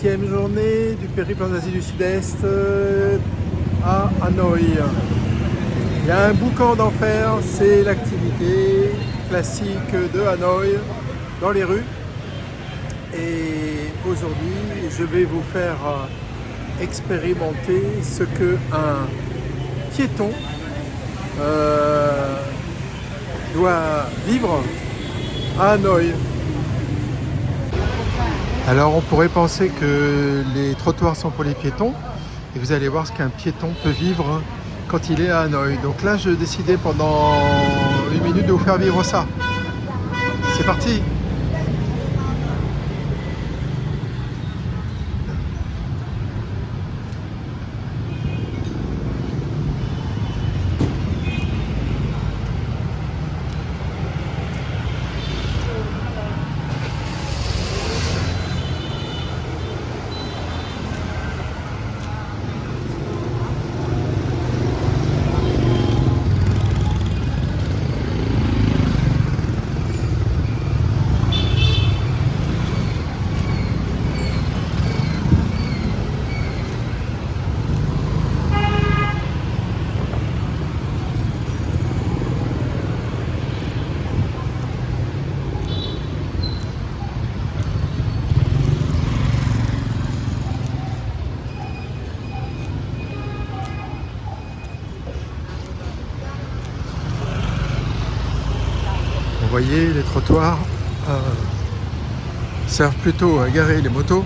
7e journée du périple en Asie du Sud-Est à Hanoï. Il y a un boucan d'enfer, c'est l'activité classique de Hanoï dans les rues. Et aujourd'hui, je vais vous faire expérimenter ce que un piéton doit vivre à Hanoï. Alors on pourrait penser que les trottoirs sont pour les piétons et vous allez voir ce qu'un piéton peut vivre quand il est à Hanoï. Donc là je décidais pendant une minute de vous faire vivre ça. C'est parti! Vous voyez, les trottoirs servent plutôt à garer les motos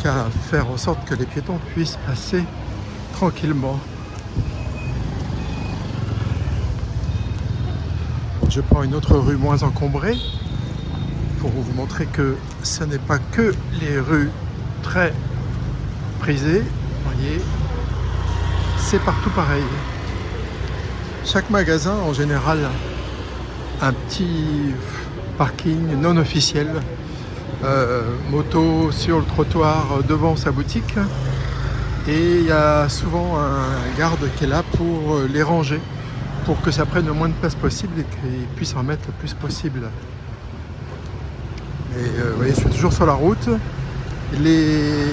qu'à faire en sorte que les piétons puissent passer tranquillement. Je prends une autre rue moins encombrée pour vous montrer que ce n'est pas que les rues très prisées. Vous voyez, c'est partout pareil. Chaque magasin en général un petit parking non officiel, moto sur le trottoir devant sa boutique, et il y a souvent un garde qui est là pour les ranger, pour que ça prenne le moins de place possible et qu'ils puissent en mettre le plus possible. Et vous voyez, je suis toujours sur la route, les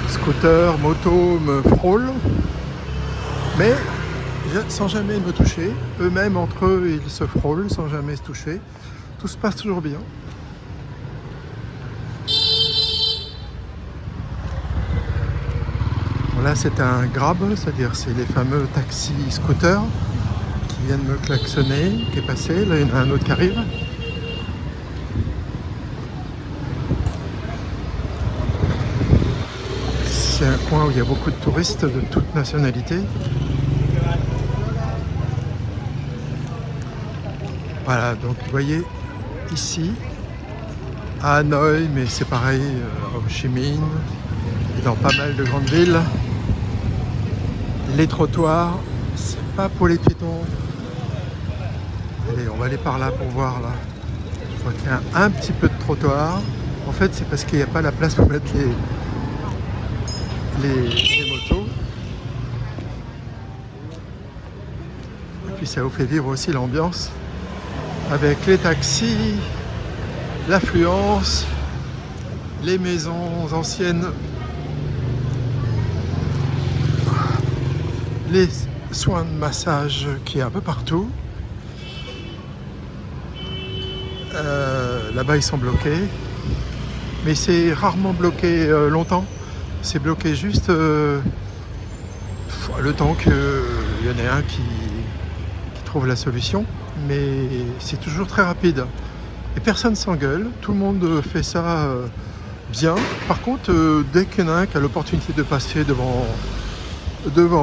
scooters, motos me frôlent, mais sans jamais me toucher. Eux-mêmes, entre eux, ils se frôlent sans jamais se toucher. Tout se passe toujours bien. Bon, là, c'est un grab, c'est-à-dire c'est les fameux taxis scooters qui viennent me klaxonner, qui est passé. Là, il y en a un autre qui arrive. C'est un coin où il y a beaucoup de touristes de toutes nationalités. Voilà, donc vous voyez ici à Hanoï, mais c'est pareil à Ho Chi Minh et dans pas mal de grandes villes, les trottoirs, c'est pas pour les piétons. Allez, on va aller par là pour voir là. Je vois qu'il y a un petit peu de trottoir. En fait, c'est parce qu'il n'y a pas la place pour mettre les motos. Et puis ça vous fait vivre aussi l'ambiance avec les taxis, l'affluence, les maisons anciennes, les soins de massage qui est un peu partout. Là-bas ils sont bloqués, mais c'est rarement bloqué longtemps. C'est bloqué juste le temps qu'il y en ait un qui trouve la solution. Mais c'est toujours très rapide et personne s'engueule, tout le monde fait ça bien. Par contre, dès qu'il y en a un qui a l'opportunité de passer devant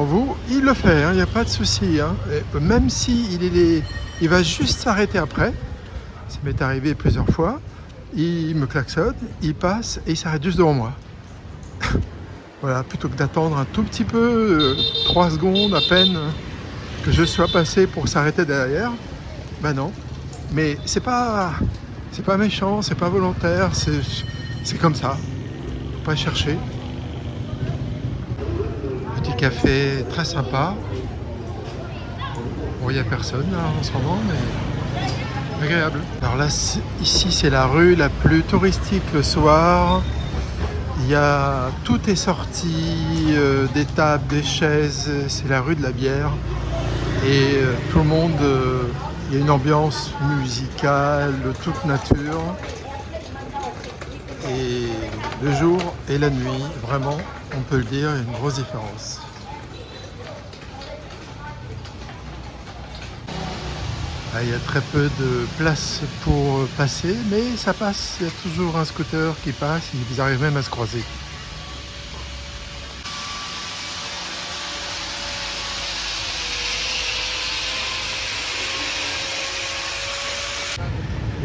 vous, il le fait, il n'y a pas de souci, hein. Même si il va juste s'arrêter après. Ça m'est arrivé plusieurs fois. Il me klaxonne, il passe et il s'arrête juste devant moi. Voilà, plutôt que d'attendre un tout petit peu, 3 secondes à peine, que je sois passé pour s'arrêter derrière. Ben non, mais c'est pas méchant, c'est pas volontaire, c'est comme ça, faut pas chercher. Petit café très sympa. Bon, il n'y a personne là, en ce moment, mais agréable. Alors là, ici c'est la rue la plus touristique le soir. Tout est sorti, des tables, des chaises, c'est la rue de la bière. Et tout le monde, il y a une ambiance musicale de toute nature. Et le jour et la nuit, vraiment, on peut le dire, il y a une grosse différence. Il y a très peu de place pour passer, mais ça passe. Il y a toujours un scooter qui passe, ils arrivent même à se croiser.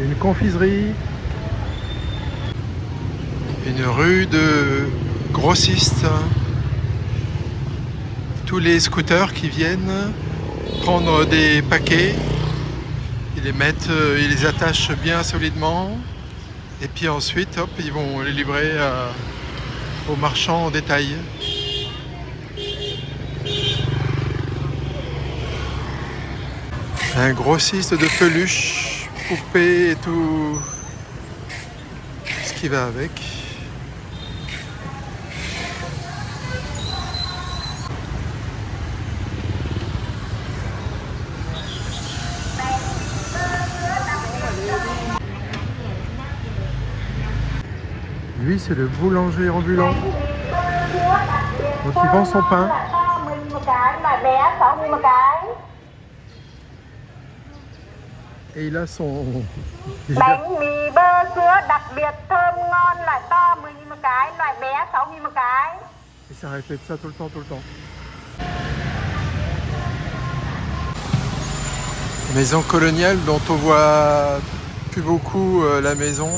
Une confiserie, une rue de grossistes, tous les scooters qui viennent prendre des paquets. Ils les attachent bien solidement et puis ensuite hop, ils vont les livrer aux marchands en détail. Un grossiste de peluches, poupées et tout ce qui va avec. Lui, c'est le boulanger ambulant. Donc, il vend son pain. Et il a son... Bánh mì bơ sữa đặc biệt thơm ngon loại to 10.000 một cái, loại bé 6.000 một cái. Et ça répète ça tout le temps, tout le temps. Maison coloniale dont on voit plus beaucoup la maison.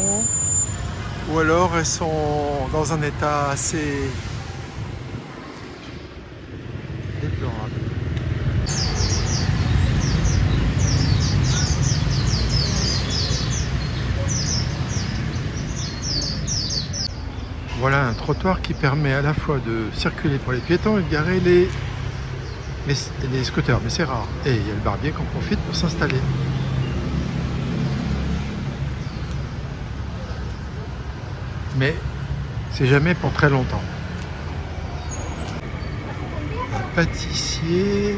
Ou alors elles sont dans un état assez déplorable. Voilà un trottoir qui permet à la fois de circuler pour les piétons et de garer les scooters, mais c'est rare. Et il y a le barbier qui en profite pour s'installer. Mais c'est jamais pour très longtemps. Un pâtissier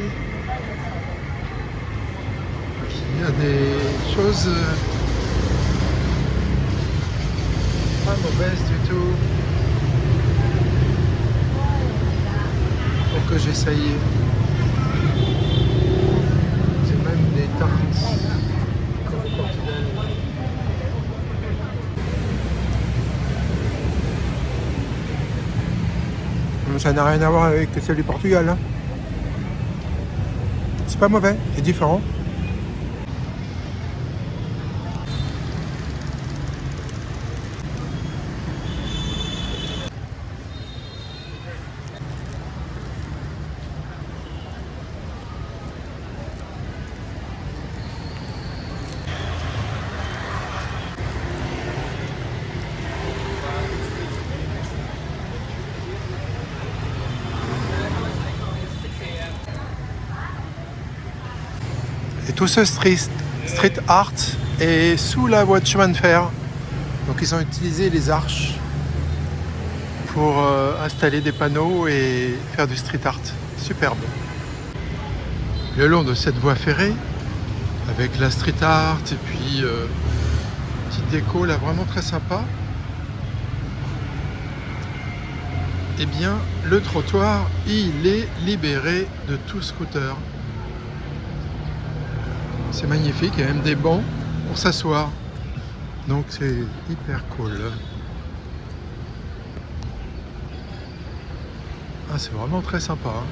qui a des choses pas mauvaises du tout pour que j'essaye. C'est même des tartes comme au Portugal. Ça n'a rien à voir avec celle du Portugal. Hein. C'est pas mauvais, c'est différent. Et tout ce street art est sous la voie de chemin de fer. Donc ils ont utilisé les arches pour installer des panneaux et faire du street art. Superbe. Le long de cette voie ferrée, avec la street art et puis petite déco là vraiment très sympa, eh bien le trottoir il est libéré de tout scooter. C'est magnifique, il y a même des bancs pour s'asseoir. Donc c'est hyper cool. Ah, c'est vraiment très sympa. Hein.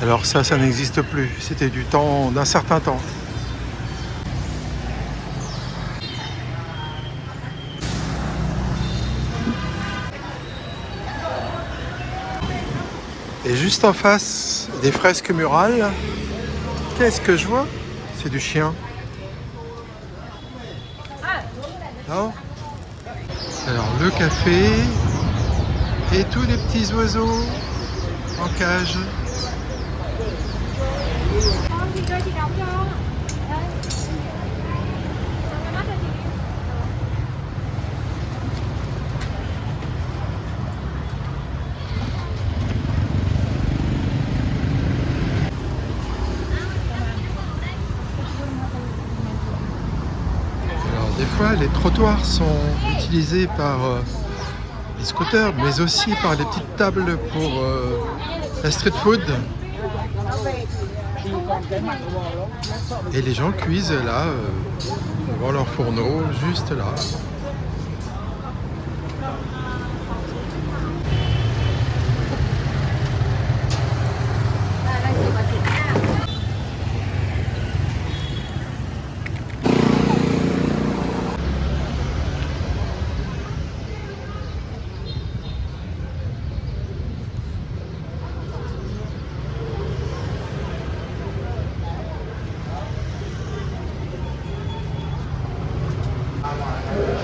Alors ça n'existe plus. C'était du temps, d'un certain temps. Et juste en face des fresques murales, qu'est-ce que je vois? C'est du chien. Non? Alors le café et tous les petits oiseaux en cage. Alors des fois les trottoirs sont utilisés par les scooters, mais aussi par les petites tables pour la street food. Et les gens cuisent là, devant leur fourneau, juste là.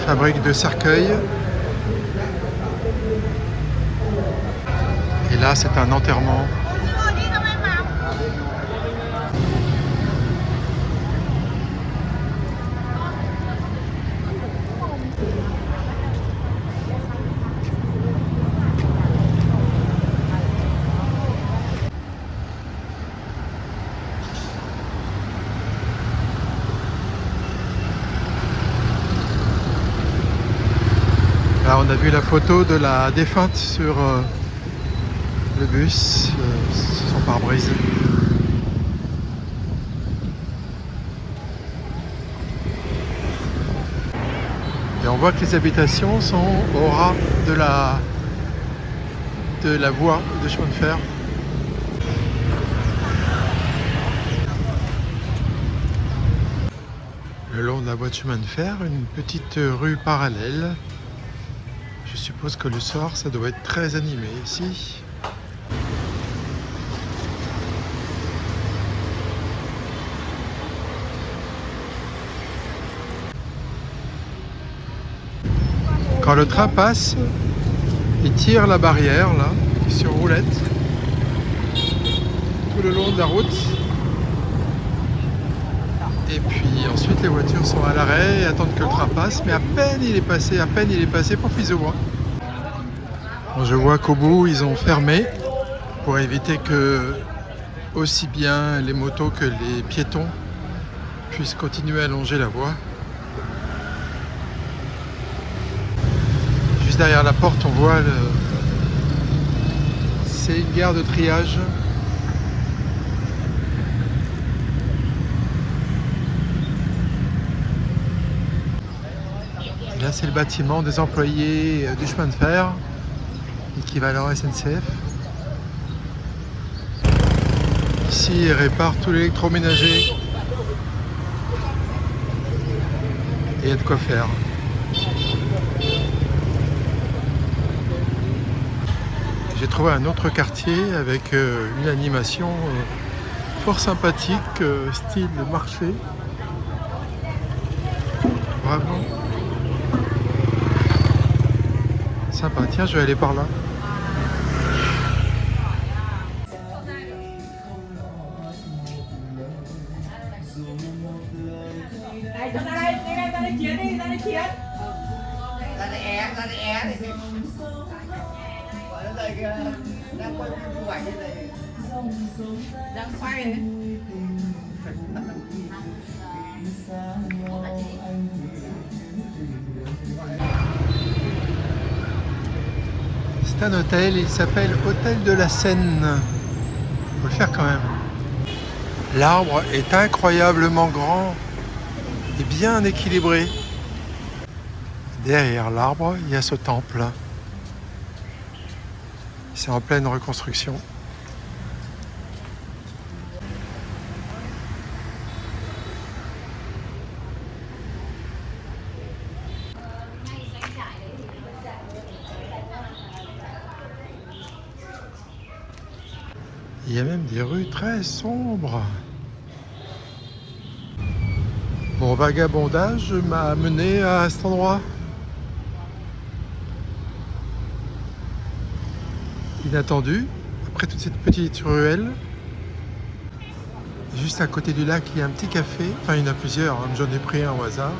Fabrique de cercueils. Et là, c'est un enterrement. Là, on a vu la photo de la défunte sur le bus, son pare-brise. Et on voit que les habitations sont au ras de la voie de chemin de fer. Le long de la voie de chemin de fer, une petite rue parallèle. Je suppose que le soir, ça doit être très animé ici. Quand le train passe, il tire la barrière là, sur roulette, tout le long de la route. Et puis ensuite les voitures sont à l'arrêt et attendent que le train passe, mais à peine il est passé pour qu'ils ouvrent. Bon, je vois qu'au bout ils ont fermé pour éviter que aussi bien les motos que les piétons puissent continuer à longer la voie. Juste derrière la porte on voit c'est une gare de triage. Là, c'est le bâtiment des employés du chemin de fer, équivalent SNCF. Ici, ils réparent tout l'électroménager. Et il y a de quoi faire. J'ai trouvé un autre quartier avec une animation fort sympathique, style marché. Vraiment. Sympa. Tiens, je vais aller par là. C'est un hôtel, il s'appelle Hôtel de la Seine. Faut le faire quand même. L'arbre est incroyablement grand et bien équilibré. Derrière l'arbre, il y a ce temple. C'est en pleine reconstruction. Il y a même des rues très sombres. Bon, mon vagabondage m'a mené à cet endroit. Inattendu, après toute cette petite ruelle. Juste à côté du lac, il y a un petit café. Enfin, il y en a plusieurs, hein. J'en ai pris un au hasard.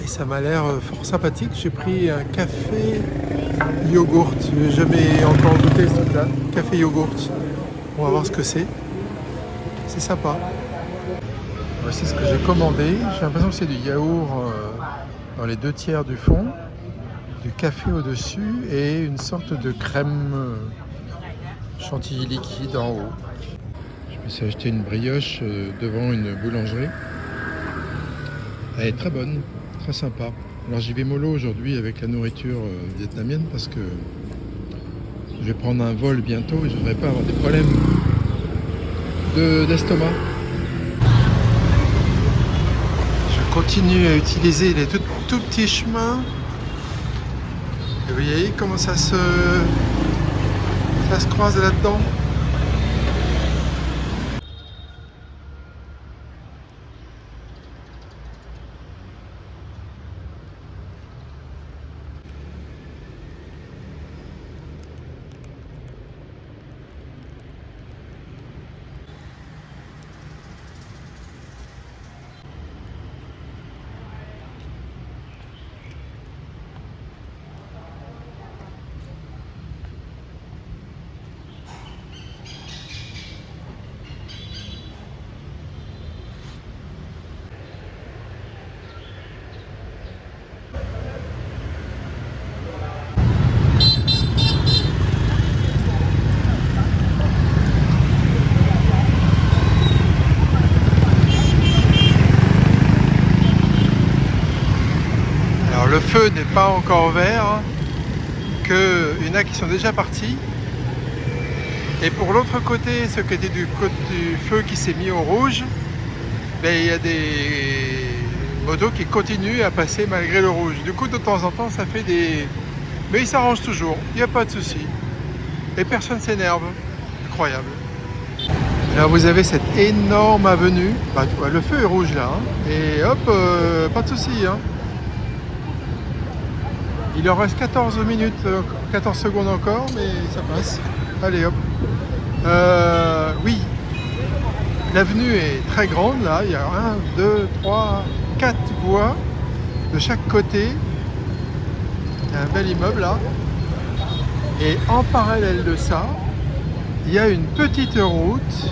Et ça m'a l'air fort sympathique. J'ai pris un café yogourt. Je n'ai jamais encore goûté ce truc-là. Café yogourt. On va voir ce que c'est. C'est sympa. Voici ce que j'ai commandé. J'ai l'impression que c'est du yaourt dans les 2/3 du fond, du café au-dessus et une sorte de crème chantilly liquide en haut. Je me suis acheté une brioche devant une boulangerie. Elle est très bonne, très sympa. Alors j'y vais mollo aujourd'hui avec la nourriture vietnamienne parce que je vais prendre un vol bientôt et je ne voudrais pas avoir des problèmes d'estomac. Je continue à utiliser les tout petits chemins. Et vous voyez comment ça se croise là-dedans. Le feu n'est pas encore vert, qu'il y en a qui sont déjà partis. Et pour l'autre côté, ce qui était du feu qui s'est mis au rouge, ben, il y a des motos qui continuent à passer malgré le rouge. Du coup, de temps en temps, ça fait des... Mais ils s'arrangent toujours, il n'y a pas de souci. Et personne ne s'énerve. Incroyable. Alors vous avez cette énorme avenue. Bah, tu vois, le feu est rouge là. Hein. Et hop, pas de souci. Hein. Il en reste 14 minutes, 14 secondes encore, mais ça passe. Allez hop. Oui, l'avenue est très grande là. Il y a 1, 2, 3, 4 voies de chaque côté. Il y a un bel immeuble là. Et en parallèle de ça, il y a une petite route.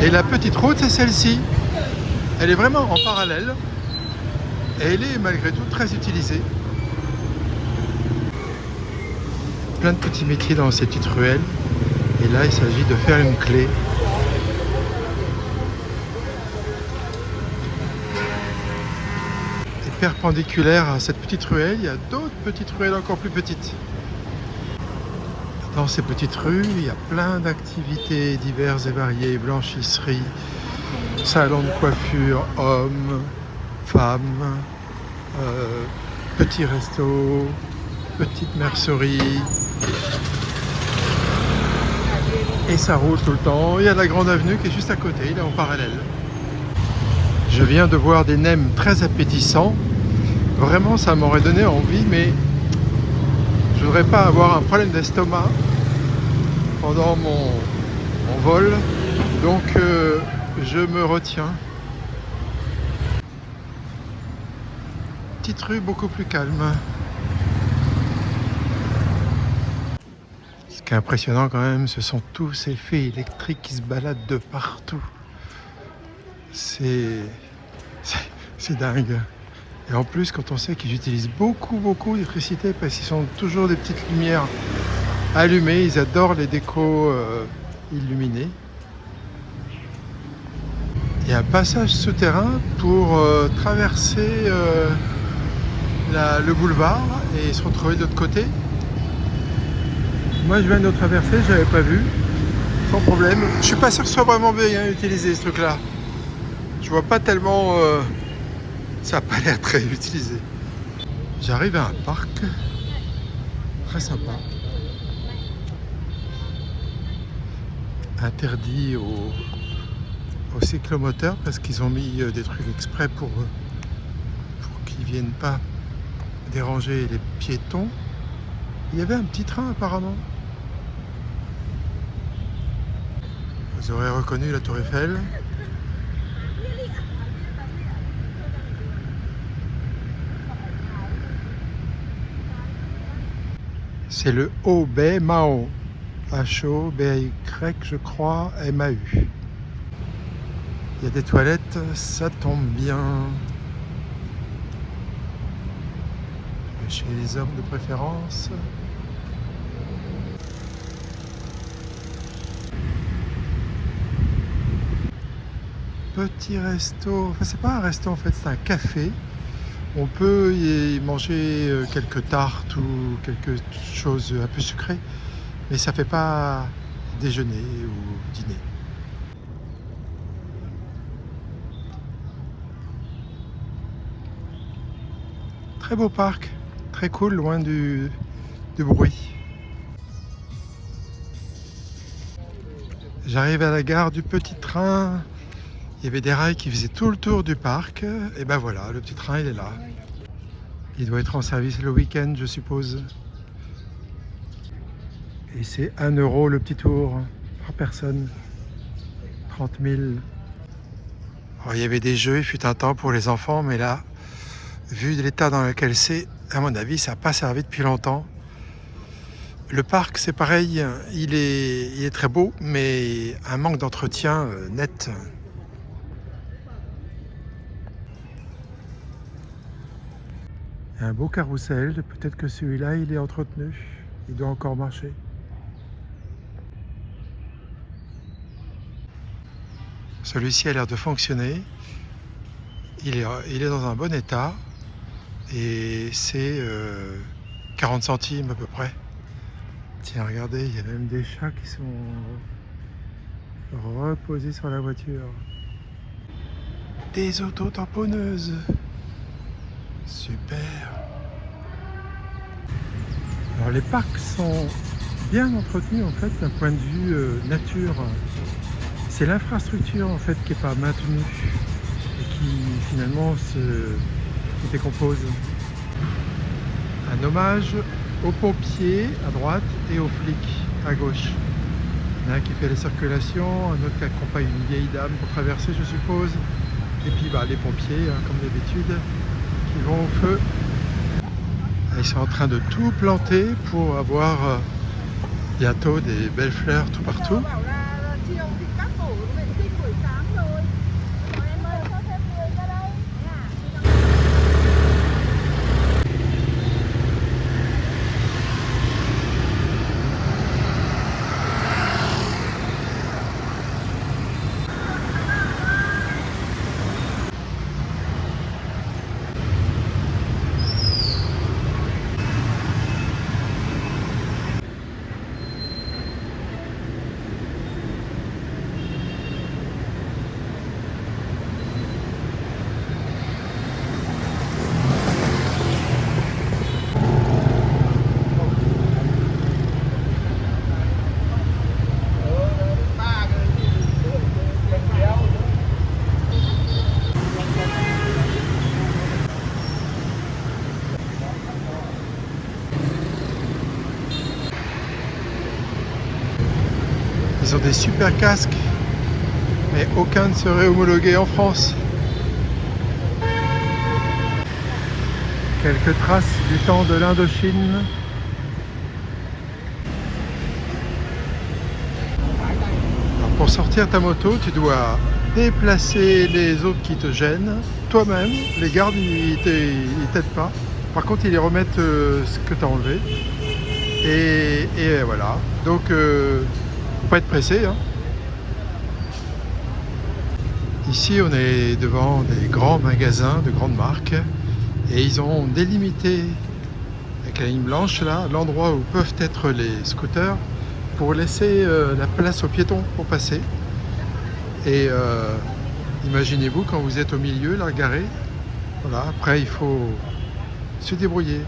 Et la petite route, c'est celle-ci. Elle est vraiment en parallèle. Et elle est malgré tout très utilisée. Plein de petits métiers dans ces petites ruelles. Et là, il s'agit de faire une clé. Et perpendiculaire à cette petite ruelle, il y a d'autres petites ruelles encore plus petites. Dans ces petites rues, il y a plein d'activités diverses et variées. Blanchisserie, salon de coiffure, hommes, femmes, petits restos, petites merceries. Et ça roule tout le temps. Il y a la grande avenue qui est juste à côté, il est en parallèle. Je viens de voir des nems très appétissants. Vraiment, ça m'aurait donné envie, mais je voudrais pas avoir un problème d'estomac pendant mon vol. Donc, je me retiens. Petite rue beaucoup plus calme. Ce qui est impressionnant quand même, ce sont tous ces feux électriques qui se baladent de partout. C'est dingue. Et en plus, quand on sait qu'ils utilisent beaucoup d'électricité, parce qu'ils sont toujours des petites lumières allumées, ils adorent les décos illuminés. Il y a un passage souterrain pour traverser le boulevard et se retrouver de l'autre côté. Moi, je viens de le traverser, je n'avais pas vu, sans problème. Je suis pas sûr que ce soit vraiment bien utilisé ce truc-là. Je vois pas tellement. Ça n'a pas l'air très utilisé. J'arrive à un parc très sympa. Interdit aux cyclomoteurs parce qu'ils ont mis des trucs exprès pour qu'ils ne viennent pas déranger les piétons. Il y avait un petit train apparemment. Vous aurez reconnu la Tour Eiffel. C'est le Haut-Bay Mao. H-O-B-Y, je crois, M-A-U. Il y a des toilettes, ça tombe bien. Chez les hommes de préférence. Petit resto, enfin c'est pas un resto en fait, c'est un café. On peut y manger quelques tartes ou quelque chose un peu sucré, mais ça fait pas déjeuner ou dîner. Très beau parc, très cool, loin du bruit. J'arrive à la gare du petit train. Il y avait des rails qui faisaient tout le tour du parc. Et ben voilà, le petit train, il est là. Il doit être en service le week-end, je suppose. Et c'est 1 € le petit tour par personne. 30 000. Alors, il y avait des jeux, il fut un temps pour les enfants, mais là, vu l'état dans lequel c'est, à mon avis, ça n'a pas servi depuis longtemps. Le parc, c'est pareil, il est très beau, mais un manque d'entretien net. Il y a un beau carrousel, peut-être que celui-là, il est entretenu. Il doit encore marcher. Celui-ci a l'air de fonctionner. Il est dans un bon état. Et c'est 40 centimes à peu près. Tiens, regardez, il y a même des chats qui sont reposés sur la voiture. Des auto-tamponneuses. Super. Alors les parcs sont bien entretenus en fait d'un point de vue nature. C'est l'infrastructure en fait qui n'est pas maintenue et qui finalement se décompose. Un hommage aux pompiers à droite et aux flics à gauche. Il y en a un qui fait la circulation, un autre qui accompagne une vieille dame pour traverser je suppose. Et puis les pompiers, comme d'habitude, qui vont au feu. Ils sont en train de tout planter pour avoir bientôt des belles fleurs tout partout. Ils ont des super casques, mais aucun ne serait homologué en France. Quelques traces du temps de l'Indochine. Alors pour sortir ta moto, tu dois déplacer les autres qui te gênent. Toi-même, les gardes, ils t'aident pas. Par contre, ils les remettent ce que tu as enlevé. Et voilà. Donc, faut pas être pressé. Hein. Ici, on est devant des grands magasins de grandes marques. Et ils ont délimité, avec la ligne blanche, là, l'endroit où peuvent être les scooters pour laisser la place aux piétons pour passer. Et imaginez-vous quand vous êtes au milieu, là, garé. Voilà, après, il faut se débrouiller.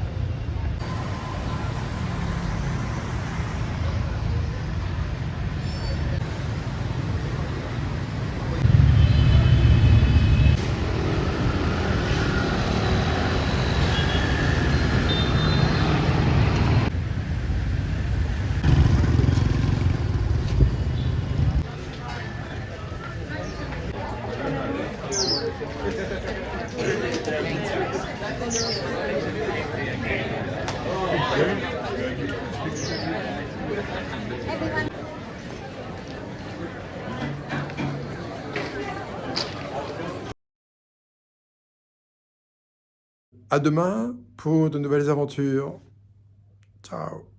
À demain pour de nouvelles aventures. Ciao.